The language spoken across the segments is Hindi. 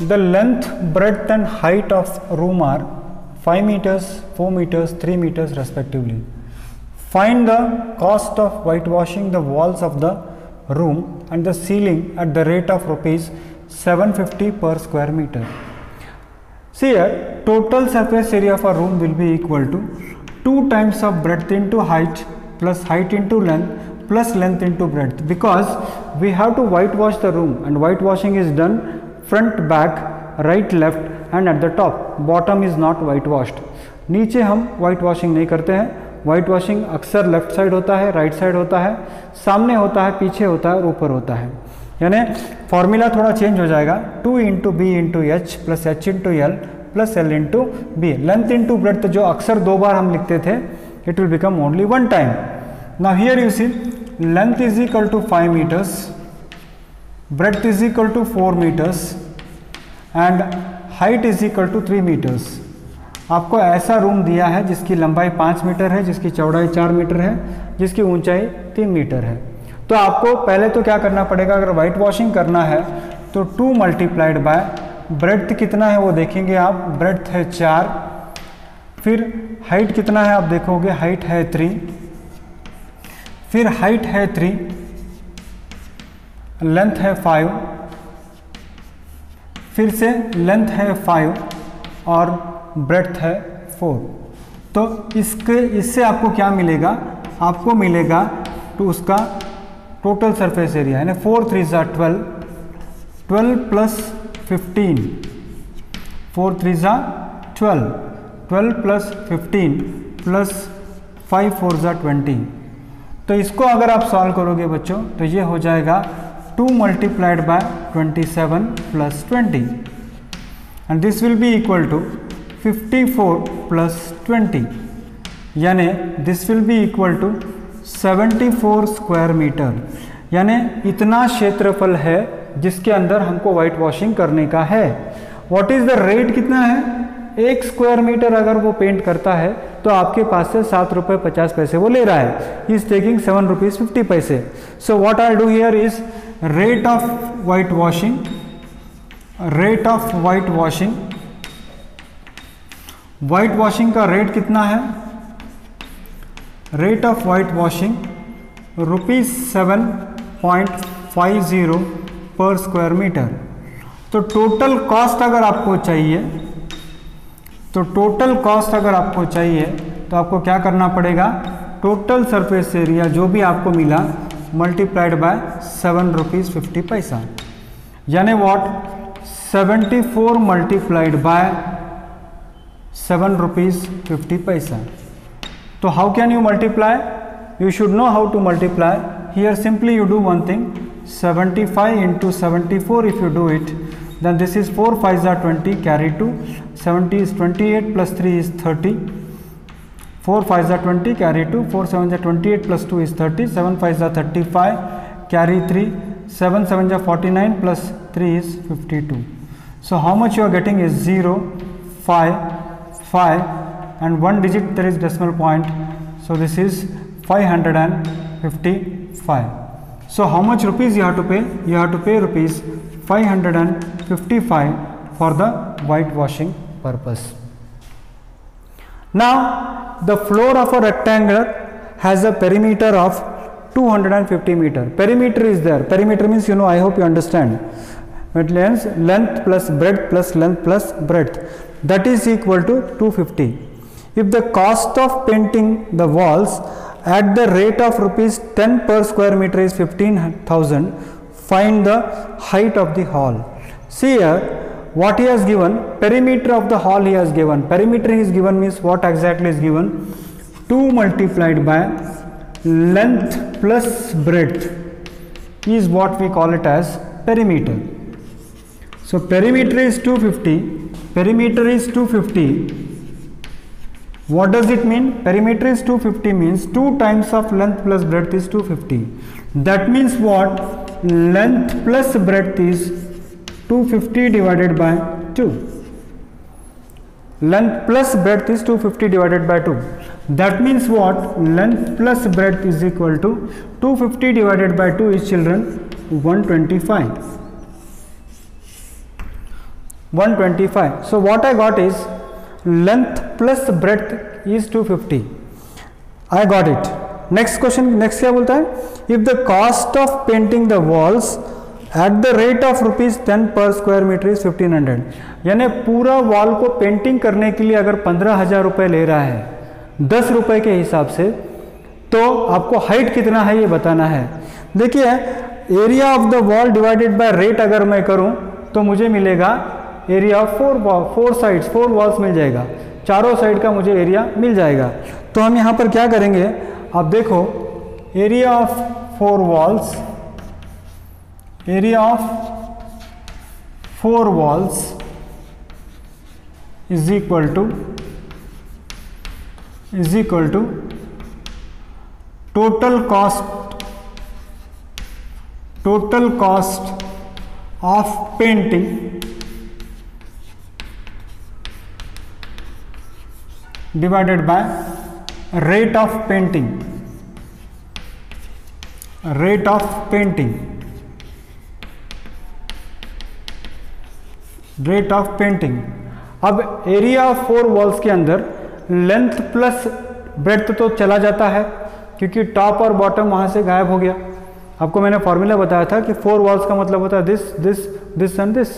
The length, breadth and height of room are 5 meters, 4 meters, 3 meters respectively. Find the cost of whitewashing the walls of the room and the ceiling at the rate of rupees 750 per square meter. See here, total surface area of a room will be equal to 2 times of breadth into height plus height into length plus length into breadth, because we have to whitewash the room and whitewashing is done front, back, right, left and at the top. Bottom is not whitewashed. नीचे हम whitewashing नहीं करते हैं. whitewashing अक्सर लेफ्ट साइड होता है, राइट साइड होता है, सामने होता है, पीछे होता है और ऊपर होता है. यानी फॉर्मूला थोड़ा चेंज हो जाएगा. 2 into b into h plus h into l plus l into b. Length into breadth जो अक्सर 2 बार हम लिखते थे, it will become only 1 time. Now here you see length is equal to 5 meters, breadth is equal to 4 meters and height is equal to 3 meters. आपको ऐसा रूम दिया है जिसकी लंबाई 5 मीटर है, जिसकी चौड़ाई 4 मीटर है, जिसकी ऊंचाई 3 मीटर है. तो आपको पहले तो क्या करना पड़ेगा, अगर वाइट वॉशिंग करना है तो 2 मल्टीप्लाइड बाय ब्रेड्थ कितना है वो देखेंगे आप. ब्रेड्थ है 4, फिर हाइट कितना है आप देखोगे, हाइट है 3, फिर हाइट है 3, लेंथ है 5, फिर से लेंथ है 5 और ब्रेड्थ है 4. तो इससे आपको क्या मिलेगा, आपको मिलेगा तो उसका टोटल सरफेस एरिया है ना. 4 3 ज़ा 12, 12 प्लस 15, 4 3 ज़ा 12, 12 प्लस 15 प्लस 5 4 ज़ा 20. तो इसको अगर आप सॉल्व करोगे बच्चों तो ये हो जाएगा 2 multiplied by 27 plus 20 and this will be equal to 54 plus 20, यानी this will be equal to 74 square metre. यानी इतना क्षेत्रफल है जिसके अंदर हमको वाइट वॉशिंग करने का है. व्हाट इज द रेट, कितना है, 1 स्क्वायर मीटर अगर वो पेंट करता है तो आपके पास से 7 रुपये 50 पैसे वो ले रहा है. ही इज टेकिंग 7 रुपीज़ 50 पैसे. So what I do here is rate of white washing, rate of white washing, white washing का रेट कितना है, रेट ऑफ वाइट वॉशिंग ₹7.50 पर स्क्वायर मीटर. तो टोटल कॉस्ट अगर आपको चाहिए, तो टोटल कॉस्ट अगर आपको चाहिए तो आपको क्या करना पड़ेगा, टोटल सरफेस एरिया जो भी आपको मिला मल्टीप्लाइड बाय 7 रुपीज़ 50 पैसा, यानी व्हाट 74 मल्टीप्लाइड बाय 7 रुपीज़ 50 पैसा. तो how can you multiply, you should know how to multiply. Here simply you do one thing, 75 into 74 if you do it, then this is 4 5s are 20, carry 2, 70 is 28 plus 3 is 30, 4 5s are 20, carry 2, 4 7s are 28 plus 2 is 30, 7 5s are 35, carry 3, 7 7s are 49 plus 3 is 52. So how much you are getting is 0, 5, 5 and 1 digit there is decimal point, so this is 555. So how much rupees you have to pay? You have to pay rupees 555 for the whitewashing purpose. Now the floor of a rectangle has a perimeter of 250 meter. Perimeter is there. Perimeter means, you know, I hope you understand. It means length plus breadth plus length plus breadth. That is equal to 250. If the cost of painting the walls at the rate of rupees 10 per square meter is 15,000, find the height of the hall. See here what he has given, perimeter of the hall he has given. Perimeter he is given means what exactly is given, 2 multiplied by length plus breadth is what we call it as perimeter. So perimeter is 250, perimeter is 250. What does it mean? Perimeter is 250 means 2 times of length plus breadth is 250. That means what? Length plus breadth is 250 divided by 2. Length plus breadth is 250 divided by 2. That means what? Length plus breadth is equal to 250 divided by 2 is, children, 125. 125. So what I got is length plus breadth is 250. I got it. Next question, next क्या बोलता है? If the cost of painting the walls at the rate of ₹10 per square meter is 1500. यानी पूरा वॉल को पेंटिंग करने के लिए अगर 15,000 रुपये ले रहा है 10 रुपये के हिसाब से, तो आपको हाइट कितना है ये बताना है। देखिए area of the wall divided by rate अगर मैं करूं तो मुझे मिलेगा एरिया ऑफ 4 साइड्स, 4 वॉल्स मिल जाएगा, चारों साइड का मुझे एरिया मिल जाएगा। तो हम यहाँ पर क्या करेंगे, आप देखो area of 4 walls, area of 4 walls is equal to total cost of painting divided by rate of painting, rate of painting, rate of painting. अब एरिया ऑफ 4 वॉल्स के अंदर लेंथ प्लस ब्रेड्थ तो चला जाता है क्योंकि टॉप और बॉटम वहां से गायब हो गया। आपको मैंने फॉर्मूला बताया था कि 4 वॉल्स का मतलब होता है this this this and this.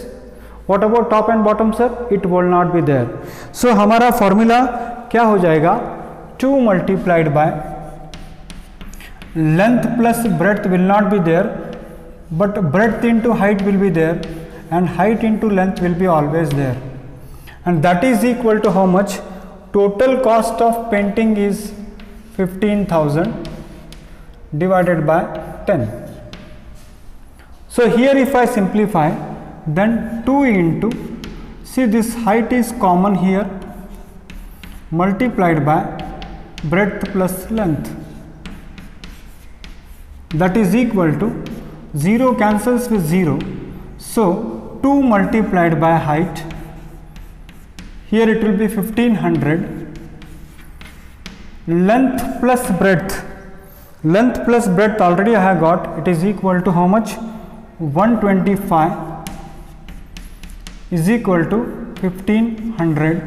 What about top and bottom sir? It will not be there. So हमारा फॉर्मूला क्या हो जाएगा, 2 multiplied by length plus breadth will not be there, but breadth into height will be there and height into length will be always there, and that is equal to how much? Total cost of painting is 15,000 divided by 10. So here if I simplify, then 2 into, see this height is common here, multiplied by breadth plus length, that is equal to 0 cancels with 0, so 2 multiplied by height, here it will be 1500, length plus breadth, length plus breadth already I have got, it is equal to how much? 125 is equal to 1500.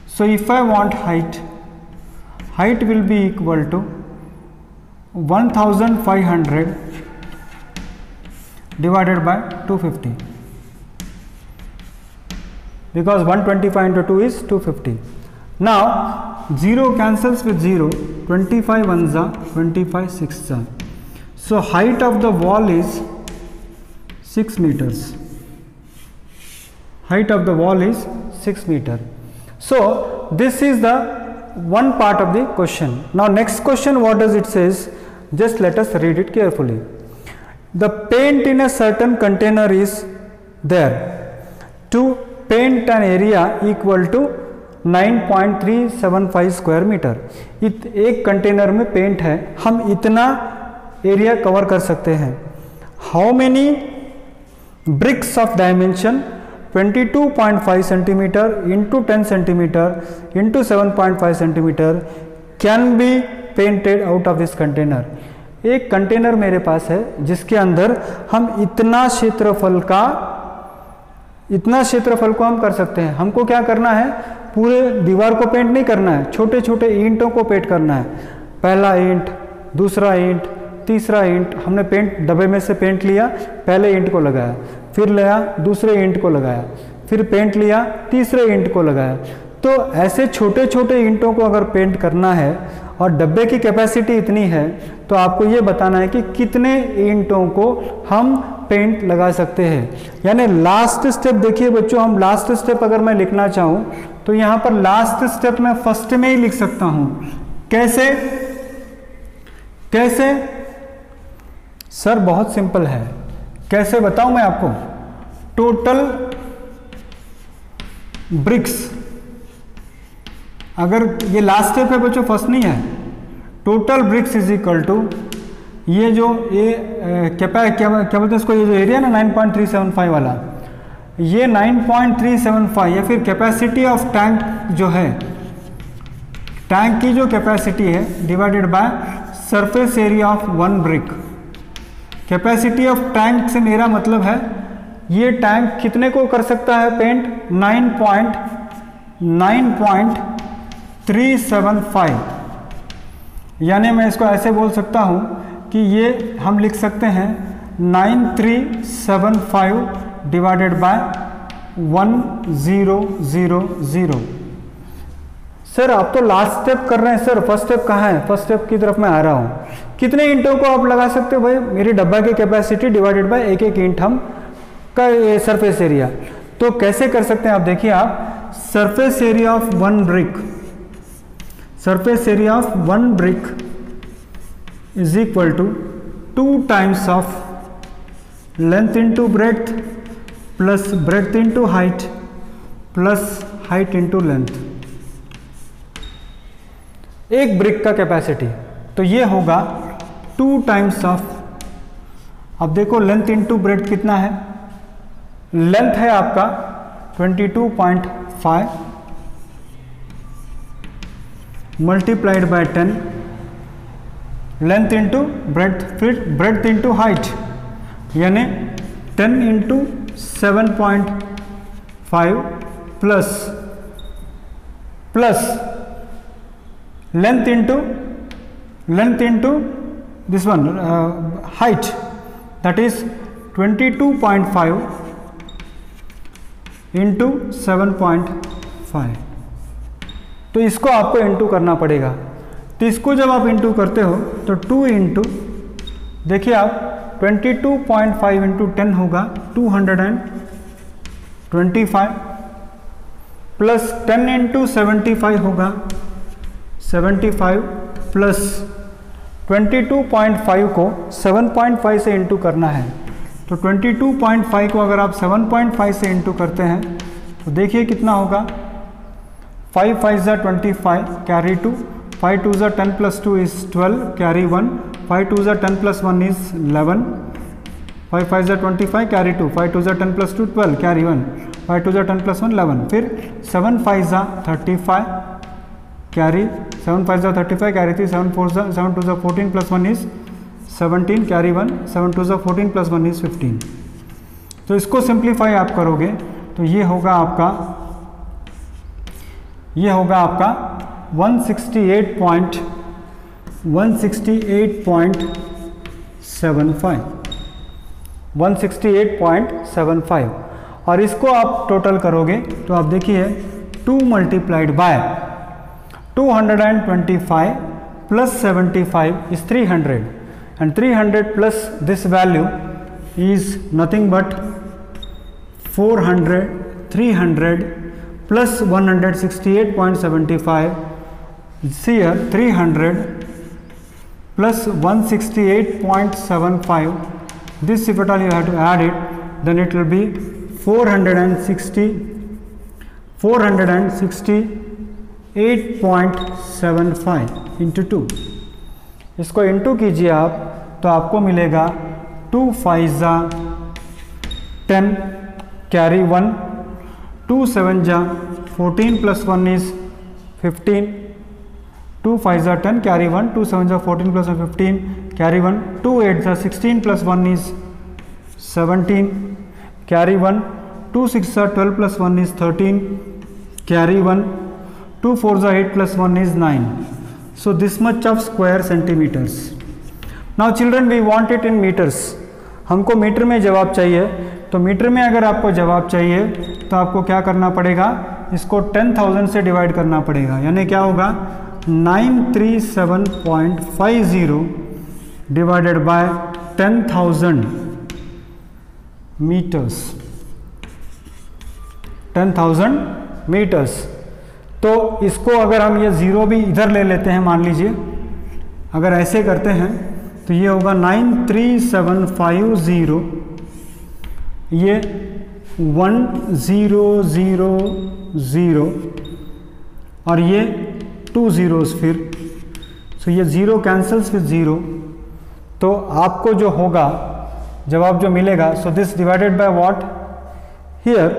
So if I want height, height will be equal to 1500 divided by 250, because 125 into 2 is 250. Now 0 cancels with 0, 25 ones are 25 sixths are. So height of the wall is 6 meters. Height of the wall is 6 meter. So this is the one part of the question. Now next question, what does it says? Just let us read it carefully. The paint in a certain container is there. To paint an area equal to 9.375 square metre. एक कंटेनर में पेंट है, हम इतना एरिया कवर कर सकते हैं। How many bricks of dimension 22.5 centimetre into 10 centimetre into 7.5 centimetre can be painted out of this container. एक कंटेनर मेरे पास है जिसके अंदर हम इतना क्षेत्रफल को हम कर सकते हैं। हमको क्या करना है, पूरे दीवार को पेंट नहीं करना है, छोटे छोटे ईंटों को पेंट करना है। पहला ईंट, दूसरा ईंट, तीसरा ईंट, हमने पेंट डब्बे में से पेंट लिया, पहले ईंट को लगाया, फिर लिया दूसरे ईंट को लगाया, फिर पेंट लिया तीसरे ईंट को लगाया। तो ऐसे छोटे छोटे ईंटों को अगर पेंट करना है और डब्बे की कैपेसिटी इतनी है, तो आपको ये बताना है कि कितने ईंटों को हम पेंट लगा सकते हैं। यानी लास्ट स्टेप देखिए बच्चों, हम लास्ट स्टेप अगर मैं लिखना चाहूँ तो यहाँ पर लास्ट स्टेप मैं फर्स्ट में ही लिख सकता हूँ। कैसे? कैसे सर? बहुत सिंपल है। कैसे बताऊं मैं आपको? टोटल ब्रिक्स, अगर ये लास्ट स्टेप है बच्चों, फर्स्ट नहीं है। Total bricks is equal to ये जो क्या बोलते हैं इसको, ये जो एरिया ना 9.375 वाला, ये 9.375 या फिर कैपेसिटी ऑफ टैंक जो है, टैंक की जो कैपेसिटी है divided by surface area of 1 brick. Capacity of tank से मेरा मतलब है ये टैंक कितने को कर सकता है पेंट? 9.375, यानी मैं इसको ऐसे बोल सकता हूँ कि ये हम लिख सकते हैं 9375 डिवाइडेड बाय 1000। सर आप तो लास्ट स्टेप कर रहे हैं सर, फर्स्ट स्टेप कहाँ है? फर्स्ट स्टेप की तरफ मैं आ रहा हूँ। कितने ईंटों को आप लगा सकते हो भाई? मेरी डब्बा की कैपेसिटी डिवाइडेड बाय एक एक ईंट हम का सरफेस एरिया। तो कैसे कर सकते हैं आप देखिए, आप surface area of one brick, surface area of one brick is equal to 2 times of length into breadth plus breadth into height plus height into length, एक ब्रिक का कैपेसिटी। तो ये होगा 2 टाइम्स ऑफ, अब देखो लेंथ इंटू ब्रेड्थ कितना है? लेंथ है आपका 22.5 multiplied by 10, length into breadth, फिर ब्रेड्थ इंटू हाइट, यानी 10 into 7.5 plus length into this one height, that is 22.5 into 7.5। तो इसको आपको इंटू करना पड़ेगा। तो इसको जब आप इंटू करते हो तो 2 इंटू, देखिए आप 22.5 इंटू 10 होगा 225 प्लस 10 इंटू 75 होगा 75 प्लस 22.5 को 7.5 से इंटू करना है। तो 22.5 को अगर आप 7.5 से इंटू करते हैं तो देखिए कितना होगा, 5 5 ज़ा 25 कैरी 2, 5 2 ज़ा 10 प्लस 2 इज 12 कैरी 1, 5 2 ज़ा 10 प्लस 1 इज 11, 5 5 ज़ा 25 कैरी 2, 5 2 ज़ा 10 प्लस 2 12 कैरी 1, 5 2 ज़ा 10 प्लस 1 11, फिर 7 5 ज़ा 35 कैरी 7 5 ज़ा 35 कैरी 3, 7 4 ज़ा 7 2 ज़ा 14 प्लस 1 इज 17 कैरी 1, 7 2 ज़ा 14 प्लस 1 इज 15। तो इसको सिंप्लीफाई आप करोगे तो ये होगा आपका 168.75 और इसको आप टोटल करोगे तो आप देखिए 2 multiplied bye 225 plus 75 is 300 and 300 plus this value is nothing but 300 plus 168.75 here 300 plus 168.75, this if at all you have to add it then it will be 468.75 into 2। इसको इंटू कीजिए आप तो आपको मिलेगा 2 5 ज़ा 10 कैरी 1, 2 7 ज़ा 14 प्लस 1 इज 15, 2 5 ज़ा 10 कैरी 1, 2 7 ज़ा 14 प्लस 15 कैरी 1, 2 8 ज़ा 16 प्लस 1 इज 17 कैरी 1, 2 6 ज़ा 12 प्लस 1 is 13 carry 1, 2 4 ज़ा 8 plus 1 is 9. So this much of square centimeters. Now children we want it in meters. हमको मीटर में जवाब चाहिए, तो मीटर में अगर आपको जवाब चाहिए तो आपको क्या करना पड़ेगा, इसको 10,000 से डिवाइड करना पड़ेगा, यानी क्या होगा 937.50 डिवाइडेड बाय 10,000 मीटर्स, 10,000 मीटर्स। तो इसको अगर हम ये ज़ीरो भी इधर ले लेते हैं, मान लीजिए अगर ऐसे करते हैं तो ये होगा 93750, ये 1000 और ये 2 zeros फिर, सो ये ज़ीरो कैंसल्स विथ ज़ीरो। तो आपको जो होगा जवाब जो मिलेगा, so this divided by what, here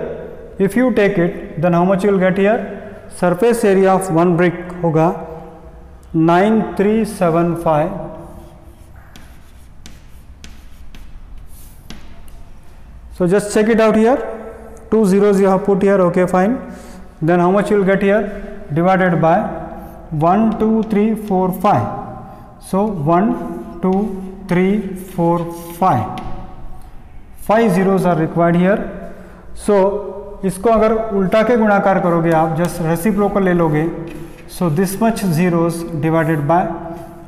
if you take it then how much you will get here, surface area of one brick होगा 9375 So just check it out here. 2 zeros you have put here. Okay, fine. Then how much you will get here? Divided by 1, 2, 3, 4, 5. So 1, 2, 3, 4, 5. 5 zeros are required here. So इसको अगर उल्टा के गुणाकार करोगे आप, जस्ट रेसिप्रोकल ले लोगे, so this much zeros divided by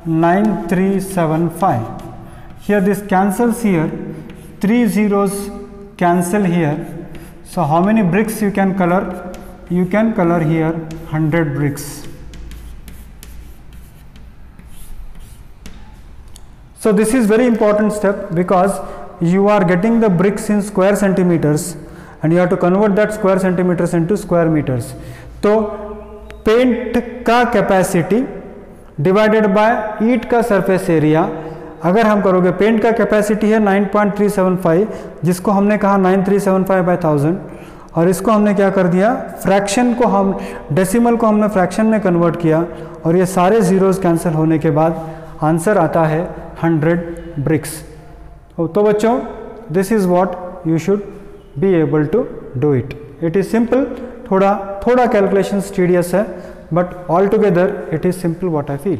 9375. Here this cancels here, 3 zeros cancel here. So how many bricks you can color? You can color here 100 bricks. So this is very important step because you are getting the bricks in square centimeters and you have to convert that square centimeters into square meters. तो पेंट का कैपेसिटी डिवाइडेड बाय ईट का सरफेस एरिया, अगर हम करोगे, पेंट का कैपेसिटी है 9.375 जिसको हमने कहा 9375 बाय 1000 और इसको हमने क्या कर दिया, फ्रैक्शन को हम डेसिमल को हमने फ्रैक्शन में कन्वर्ट किया और ये सारे जीरोस कैंसिल होने के बाद आंसर आता है 100 ब्रिक्स. तो बच्चों this is what you should be able to do it. It is simple, थोड़ा कैलकुलेशन टीडियस है, but all together it is simple what I feel.